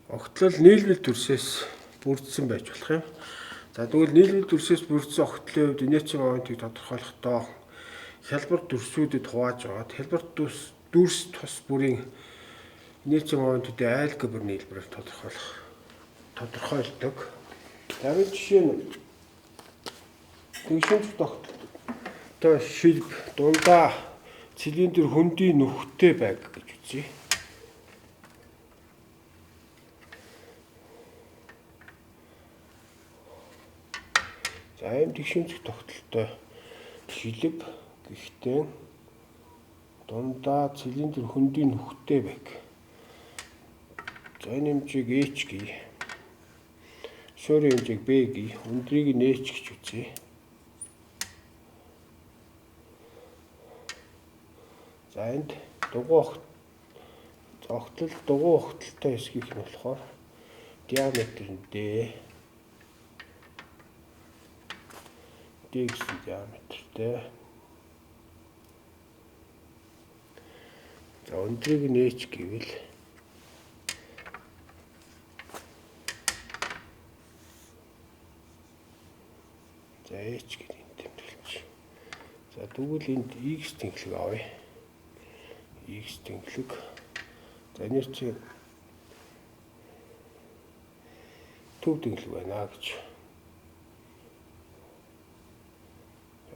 Огтлол нийлбэл төрсөөс бүрдсэн байж болох юм. За тэгвэл нийлбэл төрсөөс бүрдсэн огтлын хувьд инерцийн моментыг тодорхойлохдоо хялбар дүрсүүдэд хувааж байгаа. Хялбар дүрс тус бүрийн инерцийн моментуудын айлгбер нийлбэрээр тодорхойлдог. Дараагийн жишээ нь тэгшинч тогтолтой шилб дундаа цилиндр хөндийн нүхтэй байг гэж үзье. За ийм тэгшинч тогтолтой шилб гэхдээ дундаа цилиндр хөндийн нүхтэй байг. За энэ хэмжээг H гээ. Шуурын хэмжээг B гээ. Өндрийг нь H гэж үзье. За энд огтлол дугуй огтлолтой хэсгийнх нь болохоор диаметр нь D. D гэсэн диаметртэй. За өндрийг нь H гэвэл за H гэдэг энэ тэмдэглэж. За тэгвэл энд X тэнхлэг авъя. X тэнхлэг. За энэр чи төв тэнхлэг байна гэж.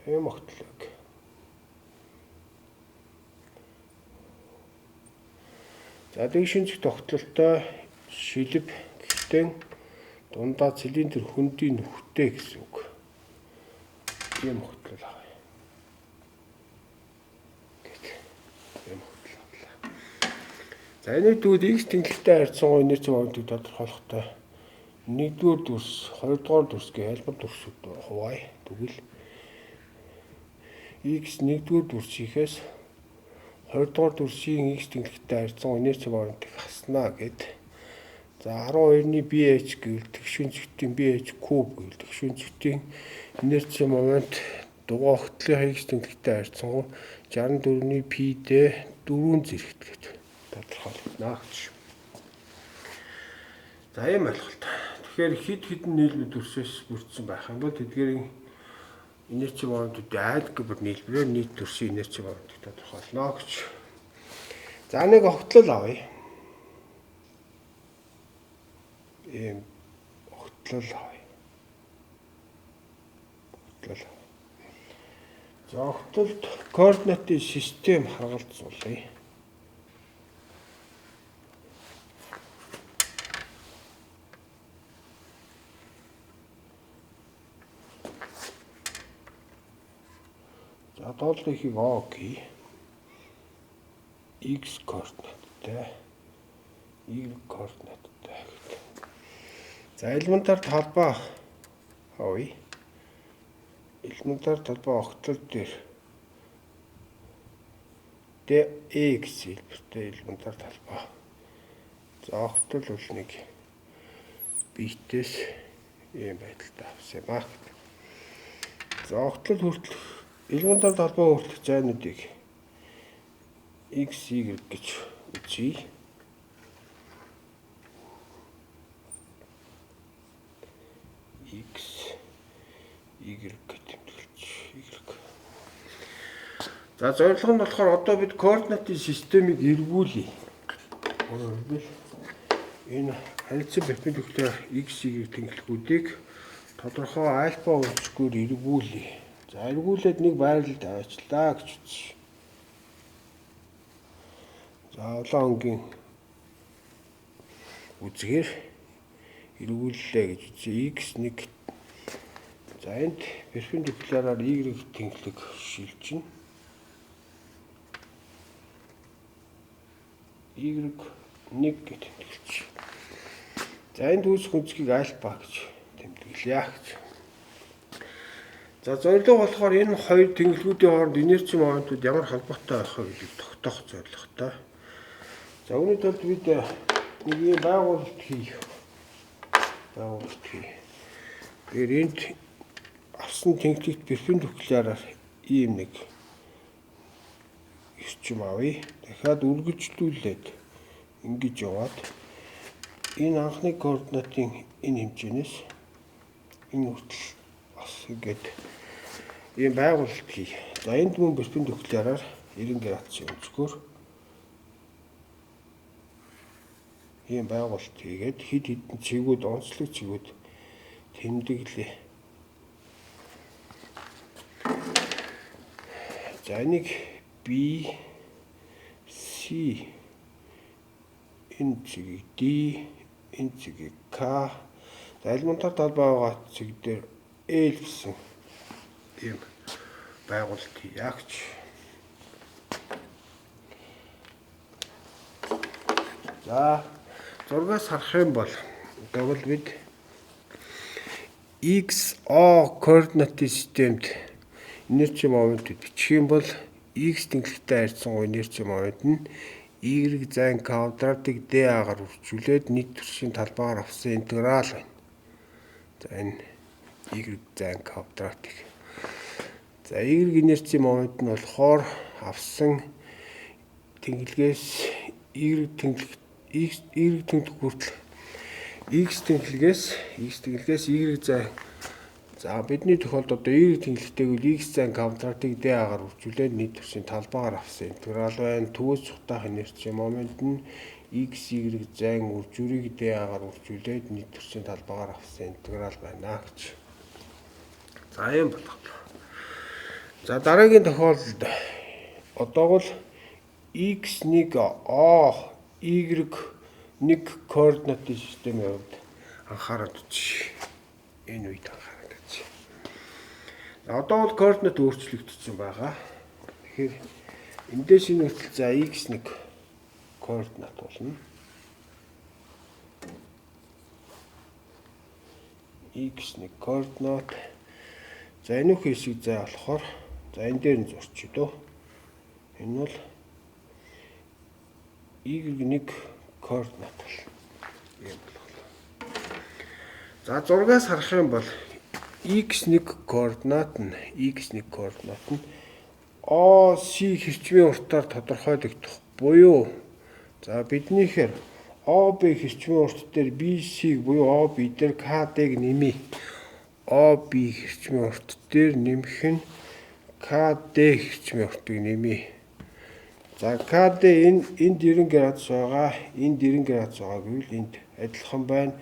Ийм огтлог. За тэгшинч тогтолтой шилб гэхдээ дундаа цилиндр хөндийн нүхтэй гэсэн үг. Ийм огтлол авъя. За энэ дүүд X тэнхлэгтэй харьцангуй инерцийн моментыг тодорхойлохдоо 1-р дүрс, 2-р дүрс гэх хялбар дүрсүүд хуваая. Тэгвэл X 1-р дүрсийнхээс 2-р дүрсийн X тэнхлэгтэй харьцангуй инерцийн моментыг хаснаа гэд. За 12-ны BH гэвэл тэгшүүнцэгтийн BH куб гэвэл тэгшүүнцэгтийн инерцийн момент дугуй огтлын X тэнхлэгтэй харьцангуй 64-ний P-д 4 зэрэгт гэж тодорхойлогдно гэж. За ийм ойлголт. Тэгэхээр хэд хэдэн нийлбэр дүрсээс бүрдсэн байх юм бол тэдгээрийн инерцийн моментуудын айлгбер нийлбэрээр нийт дүрсийн инерцийн моментыг тодорхойлно гэж. За нэг огтлол авъя. Ийм огтлол авъя. За огтлолд координатын систем харгалзуулъя. За дооллынхийг O гэх. X координаттай, Y координаттай гэх. За элементар талбай авъя. Элементар талбай огтлол дээр DE гэсэн хэлбэртэй элементар талбай. За огтлол бол нэг биетээс ийм байдалтай авсан юм аа. За огтлол хүртэл элементар талбай хүртэх зайнуудыг X, Y гэж үзье. X, Y гэж тэмдэглэж Y. За зорилго нь болохоор одоо бид координатын системийг эргүүлье. Энэ харилцан перпендикуляр X, Y тэнхлэгүүдийг тодорхой альфа үнцгээр эргүүлье. За эргүүлээд нэг байрлалд аваачлаа гэж үзье. За олон өнгийн үзгээр эргүүллээ гэж үзье. X1. За энд перпендикуляраар Y тэнхлэг шилжинэ. Y1 гэж тэмдэглэж. За энд үүсэх үнцгийг альфа гэж тэмдэглэе гэж. За зорилго болохоор энэ хоёр тэнхлэгүүдийн хооронд инерцийн моментууд ямар холбоотой байх вэ гэдгийг тогтоох зорилготой. За үүний тулд бид нэг юм байгуулалт хийх. Тэгэхээр энд авсан тэнхлэгт перпендикуляраар ийм нэг эрчим авъя. Дахиад үргэлжлүүлээд ингэж яваад энэ анхны координатын энэ хэмжээнээс энэ хүртэл бас ингээд ийм байгуулалт хий. За энд мөн перпендикуляраар 90 градусын өнцгөр ийм байгуулалт хийгээд хэд хэдэн цэгүүд, онцлог цэгүүд тэмдэглэе. За энийг B, C, энэ цэгийг D, энэ цэгийг K, элементар талбай байгаа цэг дээр L гэсэн ийм байгуулалт яагч. За зургаас харах юм бол тэгвэл бид XO координатын системд инерчи моментыг бичих юм бол X тэнглэгтэй харьцангуй инерчи момент нь Y зайн квадратыг dA-гаар үржүүлээд нийт төршийн талбайгаар авсан интеграл байна. За энэ Y зайн квадратыг. За Y инерчи момент нь болохоор авсан тэнглэгээс Y тэнглэг хүртэл X тэнглэгээс Y зайн. За бидний тохиолдолд одоо Y тэнглэгтэйг X зайн квадратыг dA-гаар үржүүлээд нийт төршийн талбайгаар авсан интеграл байна. Төвөөс цухтаах инерчи момент нь X, Y зайн үржүүрийг dA-гаар үржүүлээд нийт төршийн талбайгаар авсан интеграл байна гэж. За юм болголоо. За дараагийн тохиолдолд одоогол X1 O Y1 координатын системийн хувьд анхаарал үзье. Энэ үед анхаарал үзье. Одоо бол координат өөрчлөгдсөн байгаа. Тэгэхээр эндээс энэ хүртэл за X1 координат болно. X1 координат. За энэ хэсэг зай болохоор за энэ дээр нь зурчих дөө. Энэ бол Y1 координат бол юм болголоо. За зургаас харах юм бол X1 координат нь OC хэрчмийн уртаар тодорхойлогдох буюу за биднийхээр OB хэрчмийн урт дээр BC-г буюу OB дээр KD-г нэмье. OB хэрчмийн урт дээр нэмэх нь KD хэрчмийн уртыг нэмье. За KD энд 90 градус байгаа, энд 90 градус байгаа гэвэл энд адилхан байна.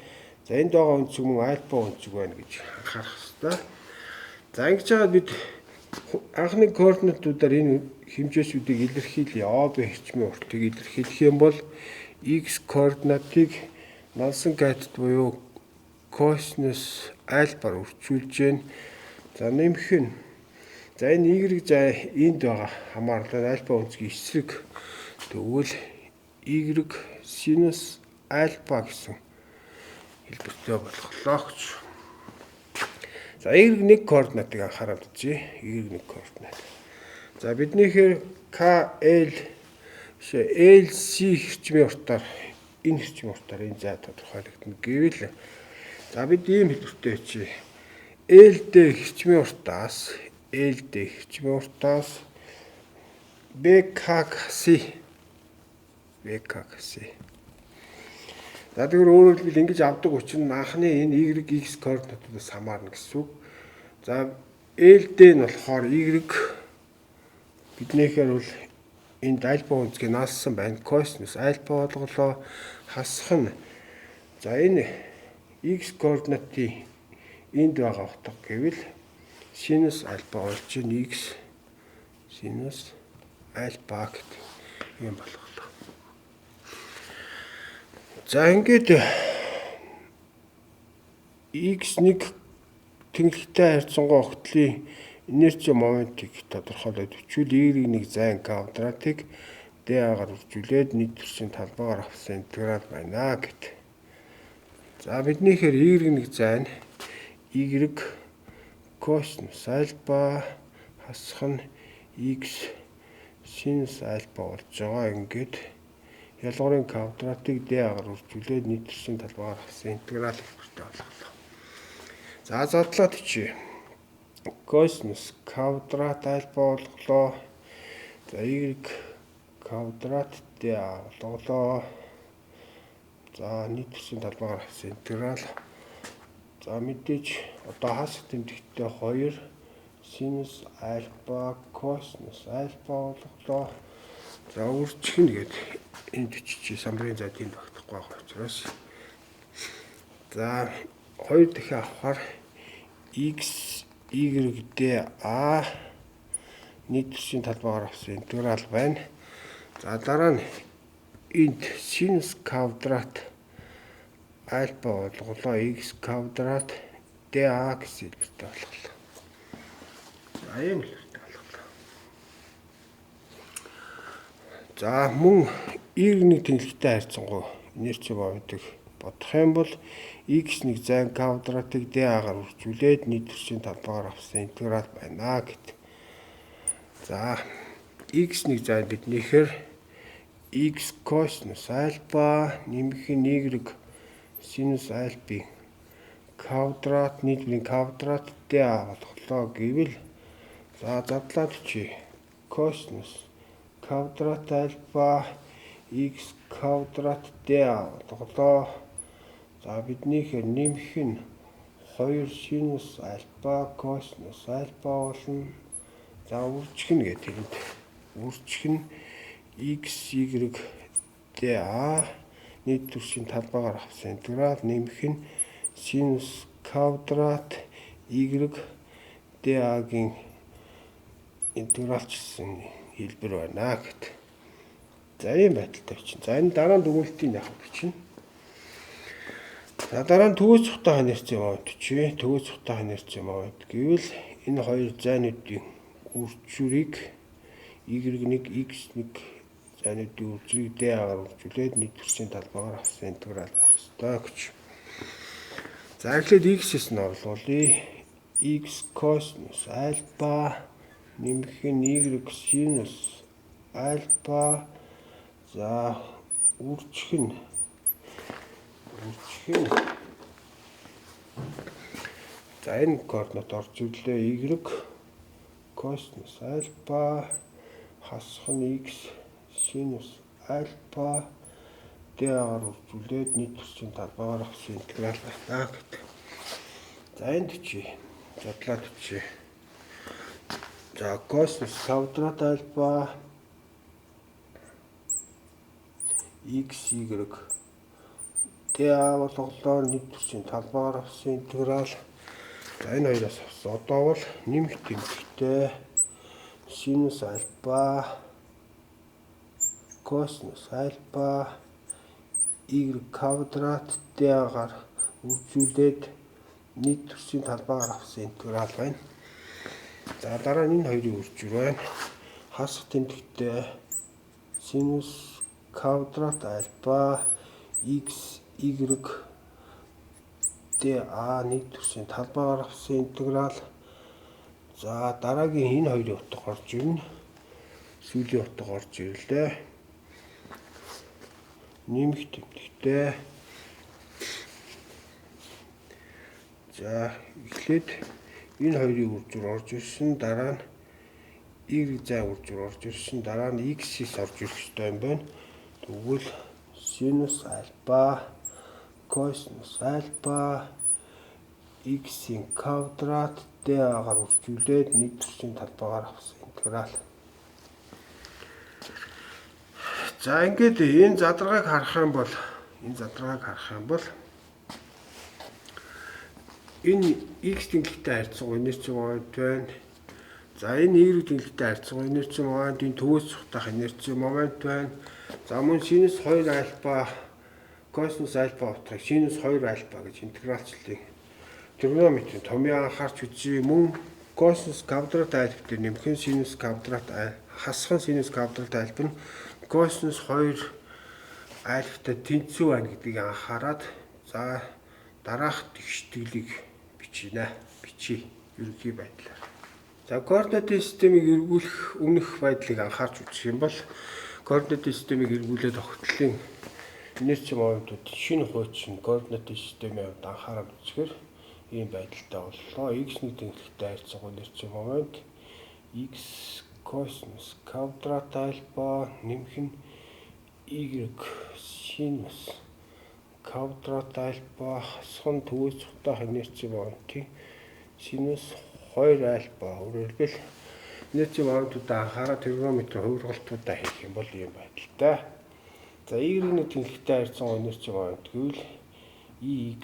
За энд байгаа өнцөг мөн альфа өнцөг байна гэж анхаарах хэрэгтэй. За ингэж байгаа бид анхны координатуудаар энэ хэмжээчүүдийг илэрхийлье. OB хэрчмийн уртыг илэрхийлэх юм бол X координатыг налсан катет буюу косинус альфаар үржүүлж байна. За нэмэх нь за энэ Y зай энд байгаа хамаарлаа альфа өнцгийн эсрэг тэгвэл Y синус альфа гэсэн хэлбэртэй болголоо гэж. За Y1 координатыг анхаарал үзье. Y1 координат. За биднийхээр KL LC хэрчмийн уртаар энэ хэрчмийн уртаар энэ зай тодорхойлогдно гэвэл за бид ийм хэлбэртэй чи LD хэрчмийн уртаас BK гэсэн. За тэгэхээр өөрөөр хэлбэл ингэж авдаг учраас анхны энэ YX координатуудаас хамаарна гэсэн үг. За LD нь болохоор Y биднийхээр бол энд альфа үнцгийг наалсан байна. Косинус альфа болголоо хасах нь. За энэ X координатын энд байгаа утга гэвэл синус альфа болж ийн X синус альфа гэдэг юм болголоо. За ингээд X1 тэнглэгтэй харьцангуй огтлын инерчи моментыг тодорхойлоод өчүүл Y1 зайн квадратыг dA-гаар үржүүлээд нийт төршийн талбайгаар авсан интеграл байна гэт. За биднийхээр Y1 зайн Y косинус альфа хасах нь X синус альфа болж байгаа. Ингээд ялгуурын квадратыг dA-гаар үржүүлээд нийт төршийн талбайгаар авсан интеграл хэлбэртэй болголоо. За задлаад чи косинус квадрат альфа болголоо. За Y квадрат dA болголоо. За нийт төрхийн талбайгаар авсан интеграл. За мэдээж одоо хасах тэмдэгттэй 2 синус альфа косинус альфа болголоо. За үржих нэгэд энд бичиж самбарын зайд энд багтахгүй байгаа учраас. За 2 дахин авахаар x y dA нийт төрхийн талбайгаар авсан интеграл байна. За дараа нь энд синус квадрат альфа болголоо x квадрат dA гэсэн хэлбэртэй болголоо. За ийм хэлбэртэй болголоо. За мөн y-ний тэнхимтэй харьцангуй инерци моментыг бодох юм бол x1 зайн квадратыг dA-гаар үржүүлээд нийт төрхийн талбайгаар авсан интеграл байна гэдэг. За x1 зайн биднийхэр x косинус альфа нэмэх нь y синус альфа квадрат нийтийн квадрат dA болголоо гэвэл за задлаад чи косинус квадрат альфа x квадрат dA болголоо. За биднийхэр нэмэх нь 2 синус альфа косинус альфа болно. За үржих нь гэдэг юм. Үржих нь x y dA нийт төрхийн талбайгаар авсан интеграл нэмэх нь синус квадрат y dA-гийн интегралчсан хэлбэр байна гэдэг. За ийм байдалтай бичнэ. За энэ дараа нь дүгнэлтийн яг бичнэ. За дараа нь төгөөж цухтах инерци момент чи. Төгөөж цухтах инерци момент гэвэл энэ хоёр зайнуудын үржүүрийг y1 x1 зайнуудын үржүүрийг dA-гаар үржүүлээд нийт төрхийн талбайгаар авсан интеграл байх ёстой гэж. За эхлээд x-с нь орлуулъя. x косинус альфа нэмэх нь y синус альфа. За үржих нь за энэ координат орж ирлээ. Y косинус альфа хасах нь x синус альфа dA-гаар үржүүлээд нийт төрхийн талбайгаар авсан интеграл байна гэдэг. За энд чи задлаад чи. За косинус квадрат альфа x y dA болголоо нийт төрхийн талбайгаар авсан интеграл. За энэ хоёроос авсан. Одоо бол нэмэх тэмдэгтэй синус альфа косинус альфа y квадрат dA-гаар үржүүлээд нийт төрхийн талбайгаар авсан интеграл байна. За дараа нь энэ хоёрын үржүүр байна. Хасах тэмдэгтэй синус квадрат альфа x y dA нийт төрхийн талбайгаар авсан интеграл. За дараагийн энэ хоёрын утга орж ирнэ. Сүүлийн утга орж ирлээ. Нэмэх тэмдэгтэй. За эхлээд энэ хоёрын үржүүр орж ирсэн. Дараа нь y зай үржүүр орж ирсэн. Дараа нь x-с орж ирэх ёстой юм байна. Тэгвэл синус альфа косинус альфа x-ийн квадрат dA-гаар үржүүлээд нийт төрхийн талбайгаар авсан интеграл. За ингээд энэ задрагааг харах юм бол энэ x тэнхимтэй харьцангуй инерци момент байна. За энэ y тэнхимтэй харьцангуй инерци момент, энэ төгөөж цухтах инерци момент байна. За мөн синус 2 альфа косинус альфа утгыг синус 2 альфа гэж интегралчлалын тригонометрийн томьёо анхаарч үзье. Мөн косинус квадрат альфа дээр нэмэх нь синус квадрат хасах нь синус квадрат альфа нь косинус 2 альфатай тэнцүү байна гэдгийг анхаарад за дараах тэгшгэлийг бичье. Ерөнхий байдлаар. За координатын системийг эргүүлэх өмнөх байдлыг анхаарч үзэх юм бол координатын системийг эргүүлээд тогтлын инерци моментууд шинэ хуучин координатын системийн хувьд анхаарал үзэхээр ийм байдалтай боллоо. X-ний тэнхимтэй харьцангуй инерци момент x косинус квадрат альфа нэмэх нь y синус квадрат альба хасган төвөөс цухтах инерци моментийн синус 2 альба. Өөрөөр хэлбэл инерци моментуудаа анхаараа тригонометрийн хувиргалтуудаа хийх юм бол ийм байдалтай. За Y-ийн тэнхэгтэй харьцан инерци момент гэвэл EX